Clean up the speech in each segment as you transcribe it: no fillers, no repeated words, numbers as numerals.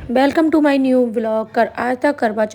Welcome to my new vlog. आज तक करवा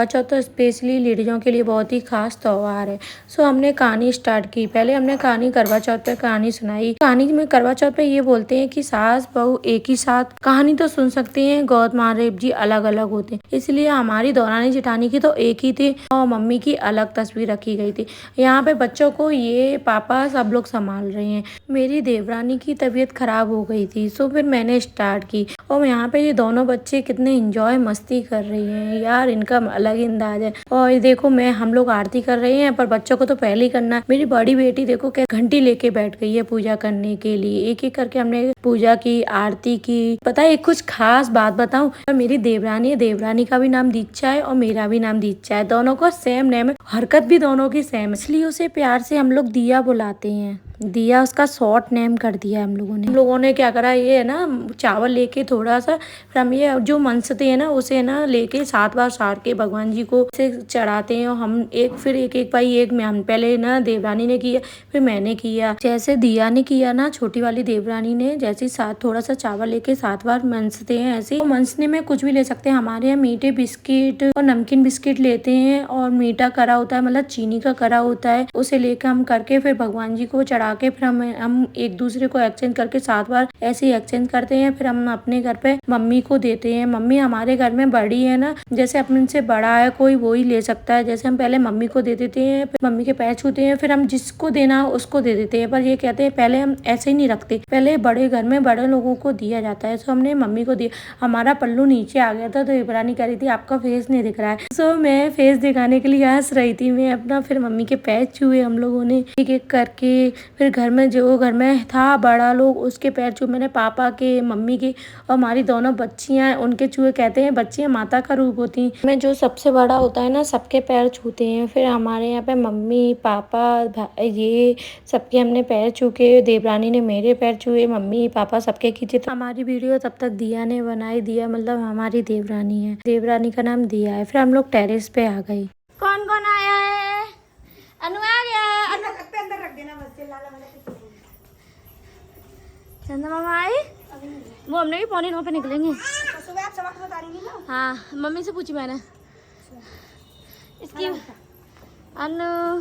चौथ तो स्पेशली लेडीज़ों के लिए बहुत ही खास त्यौहार है। सो हमने कहानी स्टार्ट की। पहले हमने कहानी करवा चौथ पे कहानी सुनाई। कहानी में करवा चौथ पे ये बोलते हैं कि सास बहू एक ही साथ कहानी तो सुन सकते हैं, गौत महादेव जी अलग अलग होते हैं। इसलिए हमारी दौरानी जेठानी की तो एक ही थी और मम्मी की अलग तस्वीर रखी गई थी। यहाँ पे बच्चों को ये पापा सब लोग संभाल रहे हैं। मेरी देवरानी की तबीयत खराब हो गई थी, सो फिर मैंने स्टार्ट की। और यहाँ पे ये दोनों बच्चे कितने एंजॉय मस्ती कर रही हैं यार, इनका अलग ही अंदाज है। और ये देखो हम लोग आरती कर रहे हैं, पर बच्चों को तो पहले ही करना है। मेरी बड़ी बेटी देखो क्या घंटी लेके बैठ गई है पूजा करने के लिए। एक एक करके हमने पूजा की, आरती की। पता है कुछ खास बात बताऊं, मेरी देवरानी है, देवरानी का भी नाम दीक्षा है और मेरा भी नाम दीक्षा है। दोनों को सेम नेम है, हरकत भी दोनों की सेम है, इसलिए उसे प्यार से हम लोग दिया बुलाते हैं। दिया उसका शॉर्ट नेम कर दिया हम लोगों ने क्या करा, ये है ना चावल लेके थोड़ा सा, फिर हम ये जो मनसते हैं ना उसे ना लेके 7 बार सार के भगवान जी को से चढ़ाते हैं। और हम फिर एक भाई एक में हम पहले ना देवरानी ने किया, फिर मैंने किया। जैसे दिया ने किया ना, छोटी वाली देवरानी ने जैसे थोड़ा सा चावल लेके 7 बार मनसते हैं। ऐसे तो मनसने में कुछ भी ले सकते हैं। हमारे यहाँ मीठे बिस्किट और नमकीन बिस्किट लेते हैं और मीठा करा होता है, मतलब चीनी का करा होता है, उसे लेकर हम करके फिर भगवान जी को चढ़ा के फिर हम एक दूसरे को एक्सचेंज करके 7 बार ऐसे ही एक्सचेंज करते हैं। फिर हम अपने घर पे मम्मी को देते हैं। मम्मी हमारे घर में बड़ी है ना, जैसे अपने से बड़ा है कोई वो ही ले सकता है। जैसे हम पहले मम्मी को दे देते हैं, फिर मम्मी के पैर छूते हैं, फिर हम जिसको देना हो उसको दे देते हैं। पर ये कहते हैं पहले हम ऐसे ही नहीं रखते, पहले बड़े घर में बड़े लोगों को दिया जाता है। सो हमने मम्मी को दिया। हमारा पल्लू नीचे आ गया था तो इब्रानी कह रही थी आपका फेस नहीं दिख रहा है। सो मैं फेस दिखाने के लिए हंस रही थी मैं अपना। फिर मम्मी के पैर छुए हम लोगों ने एक एक करके। फिर घर में जो घर में था बड़ा लोग उसके पैर छुए मैंने, पापा के, मम्मी के, और हमारी दोनों बच्चियां हैं उनके छुए। कहते हैं बच्चियां माता का रूप होती हैं, मैं जो सबसे बड़ा होता है ना सबके पैर छूते हैं। फिर हमारे यहाँ पे मम्मी पापा ये सबके हमने पैर छू के, देवरानी ने मेरे पैर छुए, मम्मी पापा सबके खींचे। तो हमारी वीडियो तब तक दिया ने बनाई। दिया मतलब हमारी देवरानी है, देवरानी का नाम दिया है। फिर हम लोग टेरेस पे आ गए। कौन कौन आया है? अनु आ गया। अंदर रख देना बस। चंदा मामा आई, वो हमने भी 8:45 पे निकलेंगे। तो सुबह आप सबक बता रही थी ना? हाँ, मम्मी से पूछी मैंने इसकी। अनु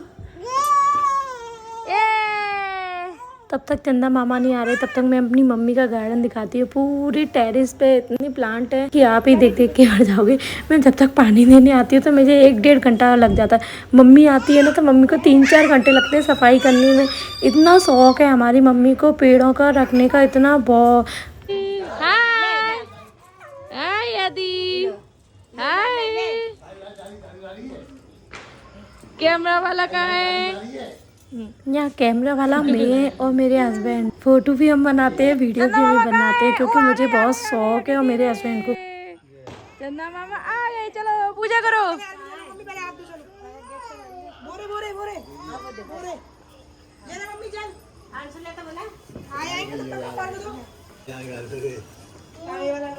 तब तक चंदा मामा नहीं आ रहे, तब तक मैं अपनी मम्मी का गार्डन दिखाती हूँ। पूरी टेरेस पे इतनी प्लांट है कि आप ही देख देख के हट जाओगे। मैं जब तक पानी देने आती हूँ तो मुझे 1-1.5 घंटा लग जाता है। मम्मी आती है ना तो मम्मी को 3-4 घंटे लगते हैं सफाई करने में। इतना शौक है हमारी मम्मी को पेड़ों का रखने का, इतना बहुत। कैमरा वाला कहाँ है? यहाँ कैमरा वाला मैं और मेरे हस्बैंड। फोटो भी हम बनाते हैं, वीडियो भी बनाते हैं, क्योंकि मुझे बहुत शौक है और मेरे हस्बैंड को। चंदा मामा आ गए, चलो पूजा करो।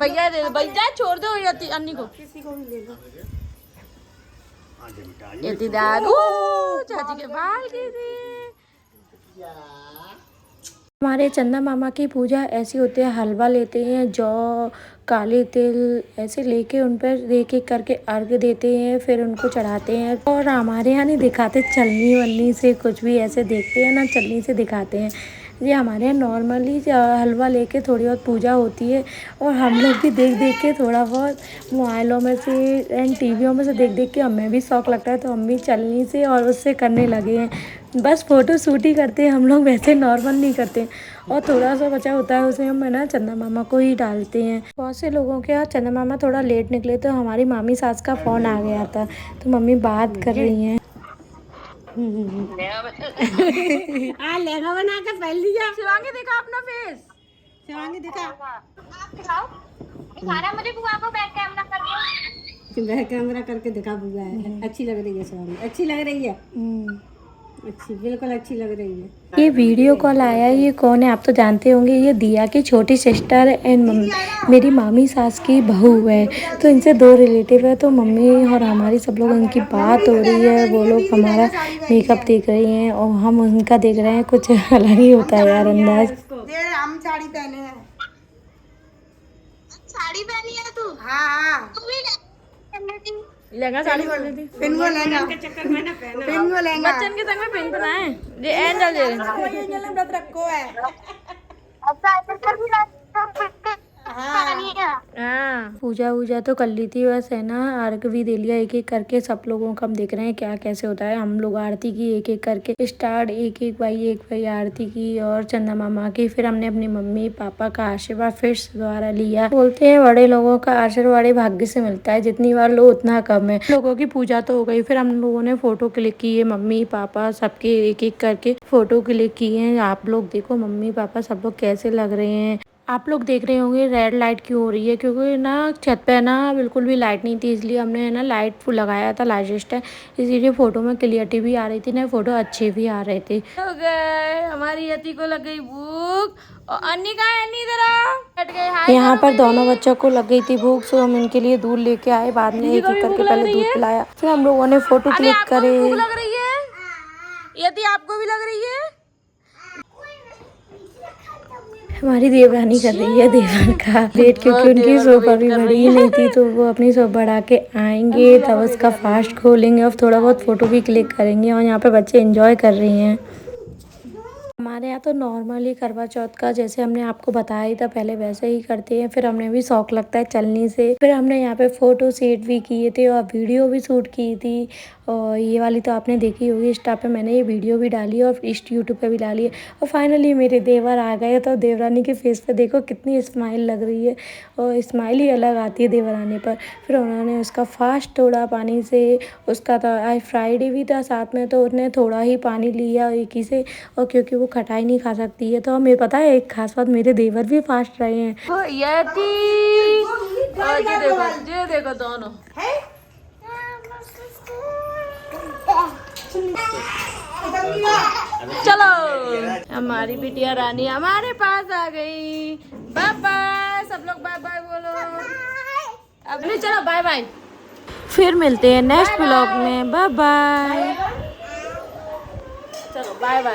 भैया दे दो, भैया छोड़ दो अन्नी को, किसी को भी ले लो। ये दादू चाची के बाल की थी। हमारे चंदा मामा की पूजा ऐसी होती है, हलवा लेते हैं, जौ, काले तिल ऐसे लेके उन पर एक एक करके अर्घ देते हैं, फिर उनको चढ़ाते हैं। और हमारे यहाँ नहीं दिखाते चलनी वलनी से, कुछ भी ऐसे देखते हैं ना चलनी से दिखाते हैं। ये हमारे यहाँ नॉर्मली हलवा लेके थोड़ी बहुत पूजा होती है। और हम लोग भी देख देख के थोड़ा बहुत मोबाइलों में से एंड टीवियों में से देख देख के हमें भी शौक लगता है, तो हम भी चलनी से और उससे करने लगे हैं। बस फोटो शूट ही करते हैं हम लोग, वैसे नॉर्मल नहीं करते। और थोड़ा सा बचा होता है उसे हम है ना चंदा मामा को ही डालते हैं। बहुत से लोगों के यहाँ चंदा मामा थोड़ा लेट निकले तो हमारी मामी सास का फ़ोन आ गया था, तो मम्मी बात कर रही हैं। लहंगा बना कर पहन लिया। शिवांगी दिखा अपना फेस, शिवांगी दिखा। दिखा रहा मुझे बुआ को बैक कैमरा करके, बैक कैमरा करके दिखा बुआ है। अच्छी लग रही है शिवांगी, अच्छी लग रही है, अच्छी, बिल्कुल अच्छी लग रही है। ये वीडियो कॉल आया, ये कौन है आप तो जानते होंगे, ये दिया की छोटी सिस्टर एंड मेरी मामी सास की बहू है। तो इनसे 2 रिलेटिव है, तो मम्मी और हमारी सब लोग इनकी बात हो रही है। वो लोग हमारा मेकअप देख रही हैं और हम उनका देख रहे हैं। कुछ अलग ही होता है यार अंदाज। हम साड़ी पहने हैं, साड़ी पहनी है तू। हाँ लहंगा साड़ी पहन ली थी पिन को लहंगा के चक्कर में ना पहना पिन को लहंगा बच्चन के संग में पिन बनाए ये एंजल दे एंजल ने व्रत रखो है हाँ पूजा वूजा तो कर ली थी बस है ना अर्घ भी दे लिया एक एक करके सब लोगों का हम देख रहे हैं क्या कैसे होता है हम लोग आरती की एक एक करके स्टार्ट एक भाई आरती की और चंदा मामा की फिर हमने अपनी मम्मी पापा का आशीर्वाद फिर से दोबारा लिया बोलते हैं बड़े लोगों का आशीर्वाद बड़े भाग्य से मिलता है जितनी बार लो उतना कम है लोगों की पूजा तो हो गई फिर हम लोगों ने फोटो क्लिक किए मम्मी पापा सबके एक एक करके फोटो क्लिक किए हैं आप लोग देखो मम्मी पापा सब लोग कैसे लग रहे हैं आप लोग देख रहे होंगे रेड लाइट क्यों हो रही है क्योंकि ना छत पे ना बिल्कुल भी लाइट नहीं थी इसलिए हमने है ना लाइट फुल लगाया था लार्जेस्ट है इसीलिए फोटो में क्लियरिटी भी आ रही थी ना फोटो अच्छे भी आ रहे थे हो गए हमारी यति को लग गई भूख और अन्नी का है इधर यहाँ पर दोनों बच्चों को लग गई थी भूख सो हम इनके लिए दूध लेके आए बाद में एक एक करके पहले दूध पिलाया फिर हम लोगों ने फोटो क्लिक करे लग रही है यदि आपको भी लग रही है हमारी देवरानी कर रही है देवन का वेट क्योंकि उनकी शॉप अभी बड़ी ही नहीं थी तो वो अपनी शॉप बढ़ा के आएंगे तब उसका फास्ट खोलेंगे और थोड़ा बहुत फोटो भी क्लिक करेंगे और यहाँ पे बच्चे एंजॉय कर रही हैं हमारे यहाँ तो नॉर्मली करवा चौथ का जैसे हमने आपको बताया ही था पहले वैसे ही करते हैं फिर हमने भी शौक लगता है चलने से फिर हमने यहाँ पे फोटो शूट भी किए थे और वीडियो भी शूट की थी और ये वाली तो आपने देखी होगी इंस्टा पे मैंने ये वीडियो भी डाली और इस यूट्यूब पे भी डाली है और फाइनली मेरे देवर आ गए तो देवरानी के फेस पे देखो कितनी स्माइल लग रही है और स्माइल ही अलग आती है देवर आने पर फिर उन्होंने उसका फास्ट तोड़ा पानी से उसका तो आज फ्राइडे भी था साथ में तो उसने थोड़ा ही पानी लिया एक ही से और क्योंकि वो खटाई नहीं खा सकती है तो हमें पता है एक खास बात मेरे देवर भी फास्ट रहे हैं ये देखो दोनों चलो हमारी बिटिया रानी हमारे पास आ गई बाय बाय सब लोग बाय बाय बोलो अब नहीं चलो बाय बाय फिर मिलते हैं नेक्स्ट ब्लॉग में बाय बाय चलो बाय बाय